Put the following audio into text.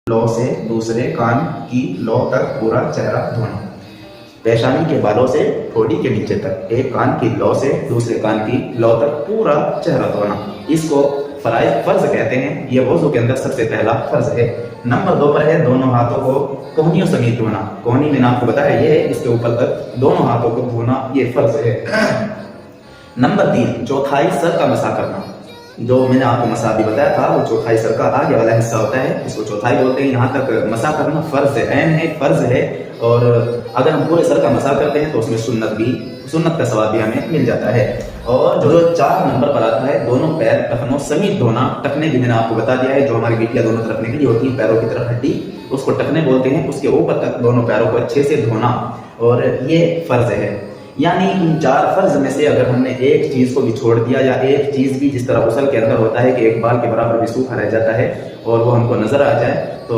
लौ से दूसरे कान की लौ तक पूरा चेहरा धोना। पेशानी के बालों से ठोड़ी के नीचे तक एक कान की लौ से दूसरे कान की लौ तक पूरा चेहरा धोना। इसको फर्ज कहते हैं। ये वज़ू के अंदर सबसे पहला फर्ज है। नंबर 2 पर है दोनों हाथों को कोहनियों समेत धोना। कोहनी मैंने आपको बताया ये है, इसके ऊपर तक दोनों हाथों को धोना ये फर्ज है। नंबर 3 चौथाई सर का मसा करना। जो मैंने आपको मसा भी बताया था वो चौथाई सर का आगे वाला हिस्सा होता है, इसको चौथाई बोलते हैं। यहाँ तक मसा करना फर्ज है, ऐन है, फर्ज है। और अगर हम पूरे सर का मसा करते हैं तो उसमें सुन्नत का सवाब भी हमें मिल जाता है। और जो 4 नंबर पर आता है दोनों पैर टखनों समेत धोना। टखने भी मैंने आपको बता दिया है, जो हमारी गिट्टियाँ दोनों तरफ निकली होती है पैरों की तरफ हड्डी, उसको टखने बोलते हैं। उसके ऊपर तक दोनों पैरों को अच्छे से धोना, और ये फर्ज है। यानी इन 4 फर्ज में से अगर हमने एक चीज को भी छोड़ दिया, या एक चीज भी जिस तरह गुस्ल के अंदर होता है कि एक बाल के बराबर भी सूखा रह जाता है और वो हमको नजर आ जाए, तो